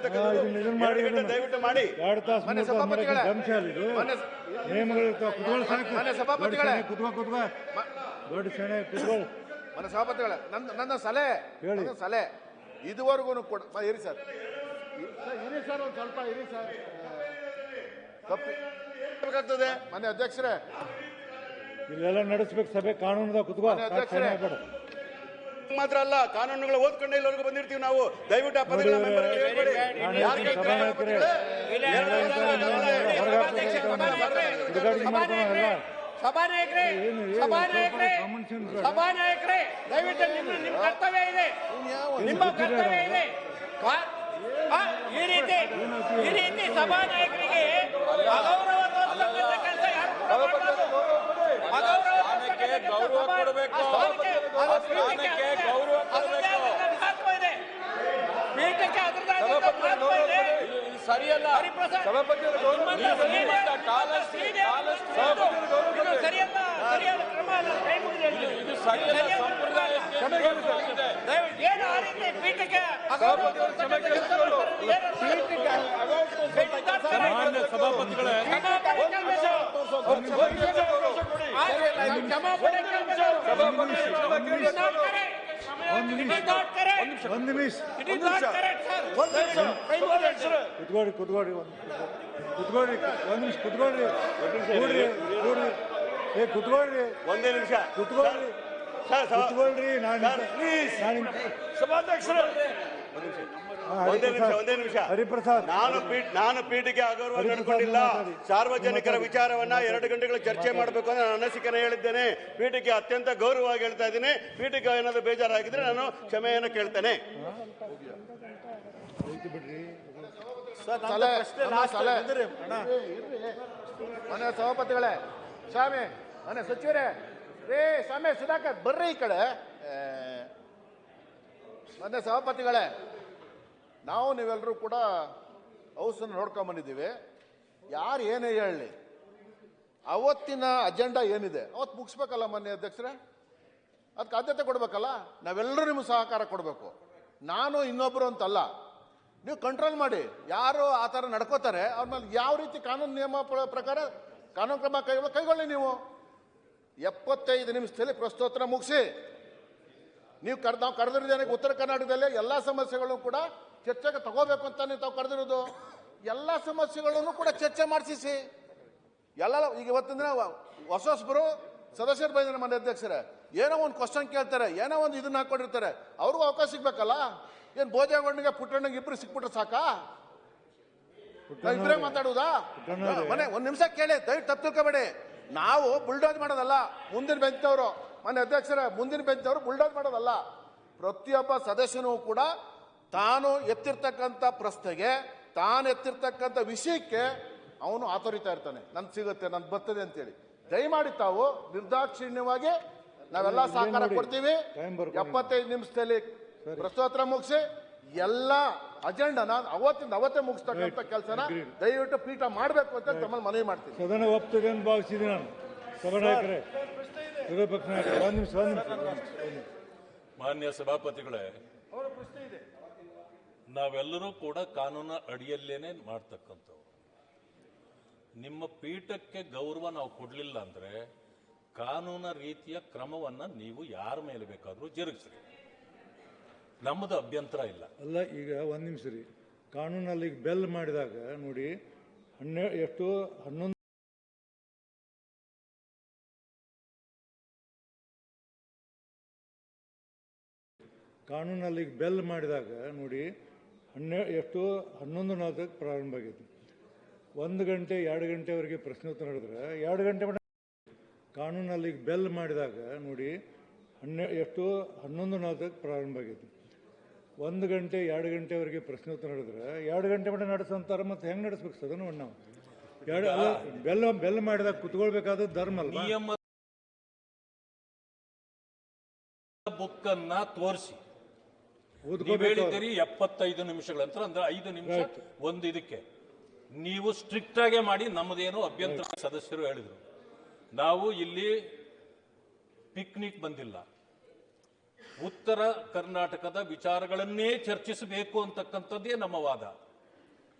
ದಯವಿಟ್ಟು ಮಾಡಿ. 2 ತಾಸು ಮನೆ ಸಭಾಪತಿಗಳೇ, ನನ್ನ ಸಲಹೆ ಇದುವರೆಗೂ ಕೂಡ ಇರಿ ಸರ್, ಒಂದು ಸ್ವಲ್ಪ ಇರಿ ಸರ್. ತಪ್ಪಿಬೇಕಾಗ್ತದೆ ಮನೆ ಅಧ್ಯಕ್ಷರೇ, ಇಲ್ಲೆಲ್ಲ ನಡೆಸಬೇಕು ಸಭೆ. ಕಾನೂನದ ಅಧ್ಯಕ್ಷರೇ ಮಾತ್ರ ಅಲ್ಲ, ಕಾನೂನುಗಳು ಓದ್ಕೊಂಡೆ ಇಲ್ಲಿವರೆಗೂ ಬಂದಿರ್ತೀವಿ ನಾವು. ದಯವಿಟ್ಟು ಆ ಪದಗಳ ಸಭಾನಾಯಕರೇ ದಯವಿಟ್ಟು ನಿಮ್ಮ ಕರ್ತವ್ಯ ಇದೆ, ನಿಮ್ಮ ಕರ್ತವ್ಯ ಇದೆ. ಈ ರೀತಿ ಸಭಾನಾಯಕರಿಗೆ ಅಗೌರವ ತೋರಿಸ್ತಕ್ಕಂಥ ಕೆಲಸ ಯಾರು ಗೌರವ ಕೊಡಬೇಕು, ಗೌರವ ಮಹತ್ವ ಇದೆ. ಪೀಠಕ್ಕೆ ಸರಿಯಲ್ಲ. ಸರಿಯಲ್ಲ, ಸರಿಯಾದ ಕ್ರಮ ಅಲ್ಲ. ಏನು ಆ ರೀತಿ ಪೀಠಕ್ಕೆ ಸಭಾಪತಿಗಳೇ ಒಂದೇ ನಿಮಿಷ ಒಂದೇ ನಿಮಿಷ. ಹರಿಪ್ರಸಾದ್, ನಾನು ಪೀಠಕ್ಕೆ ಅಗೌರವ ನಡ್ಕೊಂಡಿಲ್ಲ. ಸಾರ್ವಜನಿಕರ ವಿಚಾರವನ್ನ 2 ಗಂಟೆಗಳು ಚರ್ಚೆ ಮಾಡಬೇಕು ಅಂತ ನಾನು ಅನಿಸಿಕೆನ ಹೇಳಿದ್ದೇನೆ. ಪೀಠಕ್ಕೆ ಅತ್ಯಂತ ಗೌರವವಾಗಿ ಹೇಳ್ತಾ ಇದ್ದೀನಿ. ಪೀಠಕ್ಕೆ ಏನಾದ್ರು ಬೇಜಾರಾಗಿದ್ರೆ ನಾನು ಕ್ಷಮೆಯನ್ನು ಕೇಳ್ತೇನೆ. ಮನೆ ಸಭಾಪತಿಗಳೇ, ಸ್ವಾಮಿ, ಮನೆ ಸಚಿವರೇ, ಸ್ವಾಮಿ ಸುಧಾಕರ್ ಬರ್ರಿ ಈ ಕಡೆ. ಮನೆ ಸಭಾಪತಿಗಳೇ, ನಾವು ನೀವೆಲ್ಲರೂ ಕೂಡ ಹೌಸನ್ನು ನೋಡ್ಕೊಂಬಂದಿದ್ದೀವಿ. ಯಾರು ಏನೇ ಹೇಳಲಿ, ಅವತ್ತಿನ ಅಜೆಂಡಾ ಏನಿದೆ ಅವತ್ತು ಮುಗಿಸ್ಬೇಕಲ್ಲ ಮಾನ್ಯ ಅಧ್ಯಕ್ಷರೇ. ಅದಕ್ಕೆ ಆದ್ಯತೆ ಕೊಡಬೇಕಲ್ಲ. ನಾವೆಲ್ಲರೂ ನಿಮ್ಗೆ ಸಹಕಾರ ಕೊಡಬೇಕು. ನಾನು ಇನ್ನೊಬ್ಬರು ಅಂತಲ್ಲ. ನೀವು ಕಂಟ್ರೋಲ್ ಮಾಡಿ. ಯಾರು ಆ ಥರ ನಡ್ಕೋತಾರೆ ಅವ್ರ ಮೇಲೆ ಯಾವ ರೀತಿ ಕಾನೂನು ನಿಯಮ ಪ್ರಕಾರ ಕಾನೂನು ಕ್ರಮ ಕೈಗೊಳ್ಳಿ. ನೀವು 75 ನಿಮಿಷದಲ್ಲಿ ಪ್ರಶ್ನೋತ್ತರ ಮುಗಿಸಿ. ನಾವು ಕರೆದಿರೋದೇನೆ ಉತ್ತರ ಕರ್ನಾಟಕದಲ್ಲಿ ಎಲ್ಲ ಸಮಸ್ಯೆಗಳನ್ನು ಕೂಡ ಚರ್ಚೆಗೆ ತಗೋಬೇಕು ಅಂತ ತಾವು ಕರೆದಿರೋದು. ಎಲ್ಲ ಸಮಸ್ಯೆಗಳನ್ನು ಕೂಡ ಚರ್ಚೆ ಮಾಡಿಸಿ. ಎಲ್ಲ ಈಗ ಇವತ್ತಿನ ದಿನ ಹೊಸಬರು ಸದಸ್ಯರು ಬಂದಿದ್ದಾರೆ ಮನೆ ಅಧ್ಯಕ್ಷರೇ. ಏನೋ ಒಂದು ಕ್ವಶನ್ ಕೇಳ್ತಾರೆ, ಏನೋ ಒಂದು ಇದನ್ನ ಹಾಕೊಂಡಿರ್ತಾರೆ. ಅವ್ರಿಗೂ ಅವಕಾಶ ಸಿಗ್ಬೇಕಲ್ಲ. ಏನು ಭೋಜೇಗೌಡನಿಗೆ ಪುಟ್ಟಣ್ಣಗೆ ಇಬ್ಬರು ಸಿಕ್ಬಿಟ್ರೆ ಸಾಕಾ? ಇಬ್ಬರೇ ಮಾತಾಡುವುದಾ? ಮನೆ ಒಂದು ನಿಮಿಷ ಕೇಳಿ, ದಯವಿಟ್ಟು ತಪ್ಪು ತಿಳ್ಕೊಬೇಡಿ. ನಾವು ಬುಲ್ಡೋಜ್ ಮಾಡೋದಲ್ಲ. ಮುಂದಿನ ಬೆಂಚವರು ಮನೆ ಅಧ್ಯಕ್ಷರೇ, ಮುಂದಿನ ಬೆಂಚವರು ಬುಲ್ಡೋಜ್ ಮಾಡೋದಲ್ಲ. ಪ್ರತಿಯೊಬ್ಬ ಸದಸ್ಯನೂ ಕೂಡ ತಾನು ಎತ್ತಿರ್ತಕ್ಕಂಥ ಪ್ರಶ್ನೆಗೆ, ತಾನು ಎತ್ತಿರ್ತಕ್ಕಂಥ ವಿಷಯಕ್ಕೆ ಅವನು ಆತೋರಿತಾ ಇರ್ತಾನೆ. ನನ್ ಸಿಗುತ್ತೆ, ನನ್ ಬರ್ತದೆ ಅಂತೇಳಿ. ದಯಮಾಡಿ ತಾವು ನಿರ್ದಾಕ್ಷಿಣ್ಯವಾಗಿ ನಾವೆಲ್ಲ ಸಹಕಾರ ಕೊಡ್ತೀವಿ. 75 ನಿಮಿಷದಲ್ಲಿ ಪ್ರಶ್ನೋತ್ತರ ಮುಗಿಸಿ ಎಲ್ಲ ಅಜೆಂಡಾನ ಅವತ್ತೇ ಮುಗಿಸ್ತಕ್ಕಂಥ ಕೆಲಸನ ದಯವಿಟ್ಟು ಪೀಠ ಮಾಡಬೇಕು ಅಂತ ತಮ್ಮಲ್ಲಿ ಮನವಿ ಮಾಡ್ತೀನಿ. ಸದನ ಒಪ್ತದೆ ಅಂತ ಭಾವಿಸಿದೆ ನಾನು. ಸಭಾನಾಯಕರೇ, ವಿರೋಧ ಪಕ್ಷ ಮಾನ್ಯ ಸಭಾಪತಿಗಳೇ, ನಾವೆಲ್ಲರೂ ಕೂಡ ಕಾನೂನು ಅಡಿಯಲ್ಲೇನೆ ಮಾಡ್ತಕ್ಕಂಥವ್ರು. ನಿಮ್ಮ ಪೀಠಕ್ಕೆ ಗೌರವ ನಾವು ಕೊಡಲಿಲ್ಲ ಅಂದ್ರೆ ಕಾನೂನ ರೀತಿಯ ಕ್ರಮವನ್ನ ನೀವು ಯಾರ ಮೇಲೆ ಬೇಕಾದರೂ ಜರುಗಿಸ್ರಿ, ನಮ್ಮದು ಅಭ್ಯಂತರ ಇಲ್ಲ. ಅಲ್ಲ, ಈಗ ಒಂದು ನಿಮಿಷ ರೀ. ಕಾನೂನಲ್ಲಿ ಈಗ ಬೆಲ್ ಮಾಡಿದಾಗ ನೋಡಿ, 11 ಕಾನೂನಲ್ಲಿ ಈಗ ಬೆಲ್ ಮಾಡಿದಾಗ ನೋಡಿ 11:04 ಪ್ರಾರಂಭ ಆಗೈತಿ. 1 ಗಂಟೆ 2 ಗಂಟೆವರೆಗೆ ಪ್ರಶ್ನೋತ್ತರ ನಡೆದ್ರೆ 2 ಗಂಟೆ ಕಾನೂನಲ್ಲಿ ಈಗ ಬೆಲ್ ಮಾಡಿದಾಗ ನೋಡಿ 11:04 ಪ್ರಾರಂಭ ಆಗೈತಿ. 1 ಗಂಟೆ 2 ಗಂಟೆವರೆಗೆ ಪ್ರಶ್ನೋತ್ತರ ನಡೆದ್ರೆ 2 ಗಂಟೆ ಮಟ್ಟ ನಡೆಸಂತಾರೆ. ಮತ್ತೆ ಹೆಂಗೆ ನಡೆಸ್ಬೇಕು ಸದನವನ್ನು ನಾವು? ಬೆಲ್ ಮಾಡಿದಾಗ ಕುತ್ಕೊಳ್ಬೇಕಾದ ಧರ್ಮ ಅಲ್ಲ. ಬುಕ್ ಅನ್ನ ತೋರಿಸಿ ಹೇಳಿದ್ದೀರಿ 75 ನಿಮಿಷಗಳಂತ, ಅಂದ್ರೆ 5 ನಿಮಿಷ ಒಂದು ಇದಕ್ಕೆ ನೀವು ಸ್ಟ್ರಿಕ್ಟ್ ಆಗೇ ಮಾಡಿ. ನಮ್ಮದೇನು ಅಭ್ಯಂತರ ಸದಸ್ಯರು ಹೇಳಿದ್ರು. ನಾವು ಇಲ್ಲಿ ಪಿಕ್ನಿಕ್ ಬಂದಿಲ್ಲ. ಉತ್ತರ ಕರ್ನಾಟಕದ ವಿಚಾರಗಳನ್ನೇ ಚರ್ಚಿಸಬೇಕು ಅಂತಕ್ಕಂಥದ್ದೇ ನಮ್ಮ ವಾದ.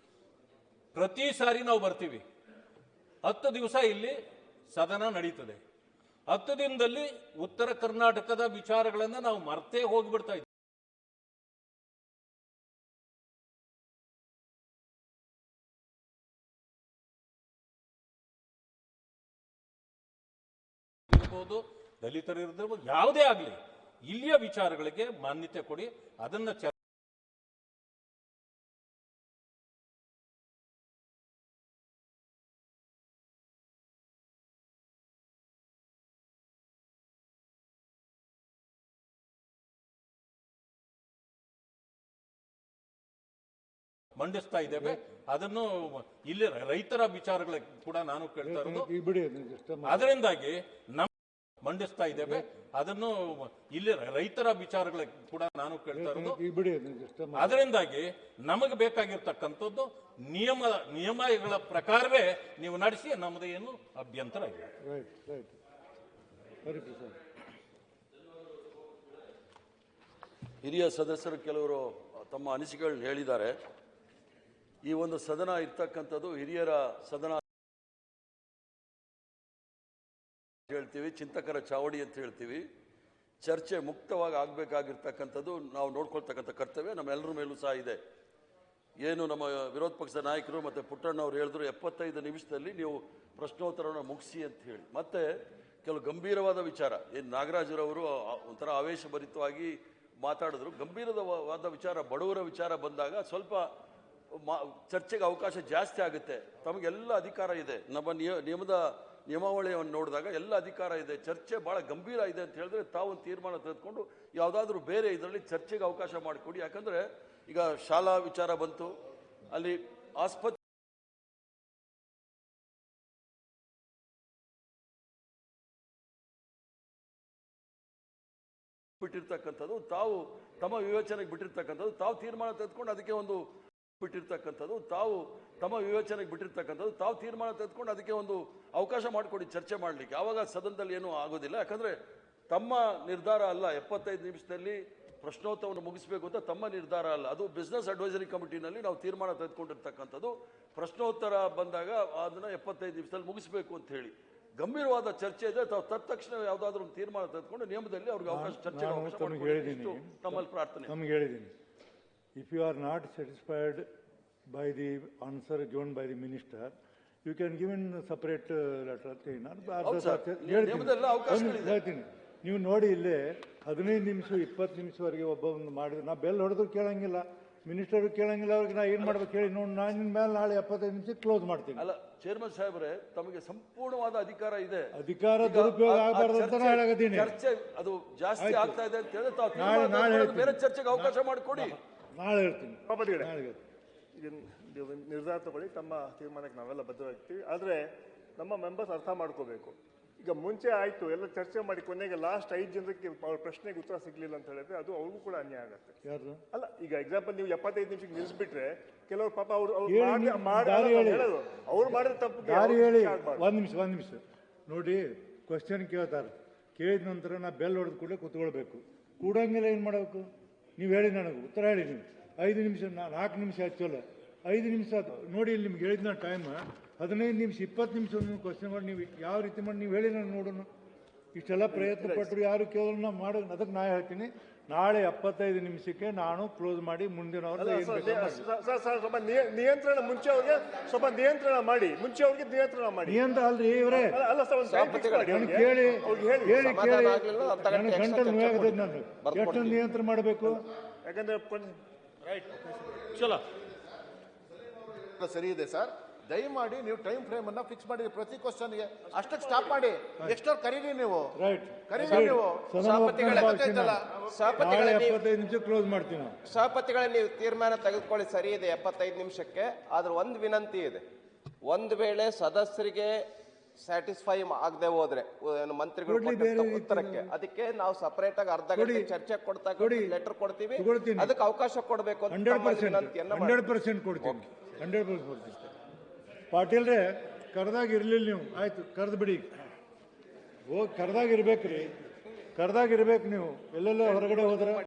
ಪ್ರತಿ ಸಾರಿ ನಾವು ಬರ್ತೀವಿ. 10 ದಿವಸ ಇಲ್ಲಿ ಸದನ ನಡೀತದೆ. 10 ದಿನದಲ್ಲಿ ಉತ್ತರ ಕರ್ನಾಟಕದ ವಿಚಾರಗಳನ್ನ ನಾವು ಮರ್ತೇ ಹೋಗ್ಬಿಡ್ತಾ ಇದ್ದೀವಿ. ಇರ್ಬೋದು, ದಲಿತರು ಇರ್ಬೋದು, ಯಾವುದೇ ಆಗಲಿ ಇಲ್ಲಿಯ ವಿಚಾರಗಳಿಗೆ ಮಾನ್ಯತೆ ಕೊಡಿ. ಅದನ್ನ ಮಂಡಿಸ್ತಾ ಇದ್ದೇವೆ. ಅದನ್ನು ಇಲ್ಲಿ ರೈತರ ವಿಚಾರಗಳ ಕೂಡ ನಾನು ಕೇಳ್ತಾ ಇರೋದು. ಅದರಿಂದಾಗಿ ಮಂಡಿಸ್ತಾ ಇದ್ದೇವೆ. ಅದನ್ನು ಇಲ್ಲಿ ರೈತರ ವಿಚಾರಗಳ ಕೂಡ ನಾನು ಕೇಳ್ತಾ ಇರೋದು. ಅದರಿಂದಾಗಿ ನಮಗೆ ಬೇಕಾಗಿರ್ತಕ್ಕಂಥದ್ದು ನಿಯಮಗಳ ಪ್ರಕಾರವೇ ನೀವು ನಡೆಸಿ, ನಮ್ಮದು ಏನು ಅಭ್ಯಂತರ ಇಲ್ಲ. ಹಿರಿಯ ಸದಸ್ಯರು ಕೆಲವರು ತಮ್ಮ ಅನಿಸಿಕೆಗಳನ್ನ ಹೇಳಿದ್ದಾರೆ. ಈ ಒಂದು ಸದನ ಇರ್ತಕ್ಕಂಥದ್ದು ಹಿರಿಯರ ಸದನ ಹೇಳ್ತೀವಿ, ಚಿಂತಕರ ಚಾವಡಿ ಅಂತ ಹೇಳ್ತೀವಿ. ಚರ್ಚೆ ಮುಕ್ತವಾಗಿ ಆಗಬೇಕಾಗಿರ್ತಕ್ಕಂಥದ್ದು ನಾವು ನೋಡ್ಕೊಳ್ತಕ್ಕಂಥ ಕರ್ತವ್ಯ ನಮ್ಮೆಲ್ಲರ ಮೇಲೂ ಸಹ ಇದೆ. ಏನು ನಮ್ಮ ವಿರೋಧ ಪಕ್ಷದ ನಾಯಕರು ಮತ್ತು ಪುಟ್ಟಣ್ಣವ್ರು ಹೇಳಿದ್ರು 75 ನಿಮಿಷದಲ್ಲಿ ನೀವು ಪ್ರಶ್ನೋತ್ತರವನ್ನು ಮುಗಿಸಿ ಅಂತ ಹೇಳಿ. ಮತ್ತೆ ಕೆಲವು ಗಂಭೀರವಾದ ವಿಚಾರ ಏನು ನಾಗರಾಜರವರು ಒಂಥರ ಆವೇಶಭರಿತವಾಗಿ ಮಾತಾಡಿದ್ರು. ಗಂಭೀರವಾದ ವಿಚಾರ, ಬಡವರ ವಿಚಾರ ಬಂದಾಗ ಸ್ವಲ್ಪ ಚರ್ಚೆಗೆ ಅವಕಾಶ ಜಾಸ್ತಿ ಆಗುತ್ತೆ. ತಮಗೆಲ್ಲ ಅಧಿಕಾರ ಇದೆ. ನಮ್ಮ ನಿಯಮಾವಳಿಯನ್ನು ನೋಡಿದಾಗ ಎಲ್ಲ ಅಧಿಕಾರ ಇದೆ. ಚರ್ಚೆ ಭಾಳ ಗಂಭೀರ ಇದೆ ಅಂತ ಹೇಳಿದ್ರೆ ತಾವು ತೀರ್ಮಾನ ತೆಗೆದುಕೊಂಡು ಯಾವುದಾದ್ರೂ ಬೇರೆ ಇದರಲ್ಲಿ ಚರ್ಚೆಗೆ ಅವಕಾಶ ಮಾಡಿಕೊಡಿ. ಯಾಕಂದರೆ ಈಗ ಶಾಲಾ ವಿಚಾರ ಬಂತು, ಅಲ್ಲಿ ಆಸ್ಪತ್ರೆ ಬಿಟ್ಟಿರ್ತಕ್ಕಂಥದ್ದು, ತಾವು ತಮ್ಮ ವಿವೇಚನೆಗೆ ಬಿಟ್ಟಿರ್ತಕ್ಕಂಥದ್ದು, ತಾವು ತೀರ್ಮಾನ ತೆಗೆದುಕೊಂಡು ಅದಕ್ಕೆ ಒಂದು ಬಿಟ್ಟಿರ್ತಕ್ಕಂಥದ್ದು, ತಾವು ತಮ್ಮ ವಿವೇಚನೆಗೆ ಬಿಟ್ಟಿರ್ತಕ್ಕಂಥದ್ದು, ತಾವು ತೀರ್ಮಾನ ತೆಗೆದುಕೊಂಡು ಅದಕ್ಕೆ ಒಂದು ಅವಕಾಶ ಮಾಡಿಕೊಡಿ ಚರ್ಚೆ ಮಾಡಲಿಕ್ಕೆ. ಆವಾಗ ಸದನದಲ್ಲಿ ಏನೂ ಆಗೋದಿಲ್ಲ. ಯಾಕಂದರೆ ತಮ್ಮ ನಿರ್ಧಾರ ಅಲ್ಲ 75 ನಿಮಿಷದಲ್ಲಿ ಪ್ರಶ್ನೋತ್ತರವನ್ನು ಮುಗಿಸಬೇಕು ಅಂತ ತಮ್ಮ ನಿರ್ಧಾರ ಅಲ್ಲ. ಅದು ಬಿಸ್ನೆಸ್ ಅಡ್ವೈಸರಿ ಕಮಿಟಿನಲ್ಲಿ ನಾವು ತೀರ್ಮಾನ ತೆಗೆದುಕೊಂಡಿರ್ತಕ್ಕಂಥದ್ದು. ಪ್ರಶ್ನೋತ್ತರ ಬಂದಾಗ ಅದನ್ನು 75 ನಿಮಿಷದಲ್ಲಿ ಮುಗಿಸಬೇಕು ಅಂತ ಹೇಳಿ. ಗಂಭೀರವಾದ ಚರ್ಚೆ ಇದೆ. ತಾವು ತಕ್ಷಣ ಯಾವುದಾದ್ರೂ ಒಂದು ತೀರ್ಮಾನ ತೆಗೆದುಕೊಂಡು ನಿಯಮದಲ್ಲಿ ಅವ್ರಿಗೆ ಅವಕಾಶ ಚರ್ಚೆ ನಮ್ಮಲ್ಲಿ ಪ್ರಾರ್ಥನೆ. ನಮ್ಗೆ ಹೇಳಿದ್ದೀನಿ, if you are not satisfied by the answer given by the minister, you can give in separate letter. ಹೇಳ್ತೀನಿ, ನೀವು ನೋಡಿ ಇಲ್ಲೇ 15 ನಿಮಿಷ 20 ನಿಮಿಷವರೆಗೆ ಒಬ್ಬ ಮಾಡಿದ್ರೆ ನಾ ಬೆಲ್ ಹೊಡೆದ್ರು ಕೇಳಂಗಿಲ್ಲ, ಮಿನಿಸ್ಟರ್ ಕೇಳಂಗಿಲ್ಲ. ಅವ್ರಿಗೆ ನಾ ಏನು ಮಾಡ್ಬೇಕು ಹೇಳಿ ನೋಡಿ. ನಾನು ಮೇಲೆ ನಾಳೆ 75 ನಿಮಿಷ ಕ್ಲೋಸ್ ಮಾಡ್ತೀನಿ. ಅಲ್ಲ ಚೇರ್ಮನ್ ಸಾಹೇಬ್ರೆ, ತಮಗೆ ಸಂಪೂರ್ಣವಾದ ಅಧಿಕಾರ ಇದೆ. ಅಧಿಕಾರ ದುರುಪಯೋಗ ಆಗಬಾರ್ದು ಅಂತ ಹೇಳಕತ್ತೀನಿ. ಚರ್ಚೆ ಅದು ಜಾಸ್ತಿ ಆಗ್ತಾ ಇದೆ ಅಂತ ಹೇಳಿದ್ರೆ ತಾವು ಬೇರೆ ಚರ್ಚೆಗೆ ಅವಕಾಶ ಮಾಡಿಕೊಡಿ. ನಾಳೆ ಹೇಳ್ತೀನಿ. ನಿರ್ಧಾರ ತಗೊಳ್ಳಿ, ತಮ್ಮ ತೀರ್ಮಾನಕ್ಕೆ ನಾವೆಲ್ಲ ಬದ್ಧರಾಗ್ತೀವಿ. ಆದರೆ ನಮ್ಮ ಮೆಂಬರ್ಸ್ ಅರ್ಥ ಮಾಡ್ಕೋಬೇಕು. ಈಗ ಮುಂಚೆ ಆಯಿತು ಎಲ್ಲ ಚರ್ಚೆ ಮಾಡಿ ಕೊನೆಗೆ ಲಾಸ್ಟ್ 5 ಜನಕ್ಕೆ ಅವ್ರ ಪ್ರಶ್ನೆಗೆ ಉತ್ತರ ಸಿಗ್ಲಿಲ್ಲ ಅಂತ ಹೇಳಿದ್ರೆ ಅದು ಅವ್ರಿಗೂ ಕೂಡ ಅನ್ಯಾಯ ಆಗುತ್ತೆ. ಅಲ್ಲ ಈಗ ಎಕ್ಸಾಂಪಲ್ ನೀವು 75 ನಿಮಿಷಕ್ಕೆ ನಿಲ್ಲಿಸ್ಬಿಟ್ರೆ ಕೆಲವರು ಪಾಪ ಅವ್ರು ಮಾಡಿದ ತಪ್ಪು. ಹೇಳಿ ಒಂದ್ ನಿಮಿಷ ನೋಡಿ, ಕ್ವಶನ್ ಕೇಳ್ತಾರೆ. ಕೇಳಿದ ನಂತರ ನಾ ಬೆಲ್ ಹೊಡೆದ ಕೂಡಲೇ ಕೂತ್ಕೊಳ್ಬೇಕು. ಕೂಡಂಗೆಲ್ಲ ಏನು ಮಾಡಬೇಕು? ನೀವು ಹೇಳಿ, ನನಗೆ ಉತ್ತರ ಹೇಳಿ. ನೀವು 5 ನಿಮಿಷ 4 ನಿಮಿಷ ಆಯ್ತಲ್ಲ, 5 ನಿಮಿಷ ನೋಡಿ. ಇಲ್ಲಿ ನಿಮ್ಗೆ ಹೇಳಿದ್ನ ಟೈಮ್ 15 ನಿಮಿಷ 20 ನಿಮಿಷ ಕ್ವಶನ್ ಮಾಡಿ ನೀವು ಯಾವ ರೀತಿ ಮಾಡಿ ನೀವು ಹೇಳಿ ನಾನು ನೋಡೋಣ. ಇಷ್ಟೆಲ್ಲ ಪ್ರಯತ್ನ ಪಟ್ಟರು ಯಾರು ಕೇವಲ ಮಾಡೋ. ಅದಕ್ಕೆ ನಾ ಹೇಳ್ತೀನಿ, ನಾಳೆ 75 ನಿಮಿಷಕ್ಕೆ ನಾನು ಕ್ಲೋಸ್ ಮಾಡಿ ಮುಂದಿನ ಸ್ವಲ್ಪ ನಿಯಂತ್ರಣ ಮುಂಚೆ ಅವ್ರಿಗೆ ಸ್ವಲ್ಪ ನಿಯಂತ್ರಣ ಮಾಡಿ. ನಿಯಂತ್ರಣ ಅಲ್ರಿ ಇವರೇ. ಕೇಳಿ ನನ್ನ ಗಂಟಲು ನೋವಾಗದ. ನಾನು ಎಷ್ಟೊಂದು ನಿಯಂತ್ರಣ ಮಾಡಬೇಕು? ಯಾಕಂದ್ರೆ ಸರಿ ಇದೆ ಸರ್. ದಯಮಾಡಿ ನೀವು ಟೈಮ್ ಫ್ರೇಮ್ ಅನ್ನ ಫಿಕ್ಸ್ ಮಾಡಿ ಪ್ರತಿ ಕ್ವಶನ್ಗೆ ಅಷ್ಟಕ್ಕೆ ಸ್ಟಾಪ್ ಮಾಡಿ. ನೆಕ್ಸ್ಟ್ ಅವ್ರು ಕರೀರಿ ನೀವು. ಸಭಾಪತಿಗಳೇ ನೀವು ತೀರ್ಮಾನ ತೆಗೆದುಕೊಳ್ಳಿ, ಸರಿ ಇದೆ 75 ನಿಮಿಷಕ್ಕೆ. ಆದ್ರೆ ಒಂದು ವಿನಂತಿ ಇದೆ. ಒಂದು ವೇಳೆ ಸದಸ್ಯರಿಗೆ ಸ್ಯಾಟಿಸ್ಫೈ ಆಗದೆ ಹೋದ್ರೆ ಮಂತ್ರಿಗಳು ಉತ್ತರಕ್ಕೆ, ಅದಕ್ಕೆ ನಾವು ಸಪರೇಟ್ ಆಗಿ ಅರ್ಧ ಗಂಟೆ ಚರ್ಚೆ ಕೊಡ್ತಾ ಲೆಟರ್ ಕೊಡ್ತೀವಿ. ಅದಕ್ಕೆ ಅವಕಾಶ ಕೊಡಬೇಕು ಅಂತ 100% ಕೊಡ್ತೀನಿ. 100% ಕೊಡ್ತೀನಿ. ಪಾಟೀಲ್ರೇ, ಕರೆದಾಗ ಇರ್ಲಿಲ್ಲ ನೀವು, ಆಯ್ತು ಕರೆದು ಬಿಡಿ. ಕರೆದಾಗ ಇರ್ಬೇಕ್ರಿ, ಕರೆದಾಗ ಇರ್ಬೇಕು ನೀವು. ಎಲ್ಲೆಲ್ಲೋ ಹೊರಗಡೆ ಹೋದ್ರೆ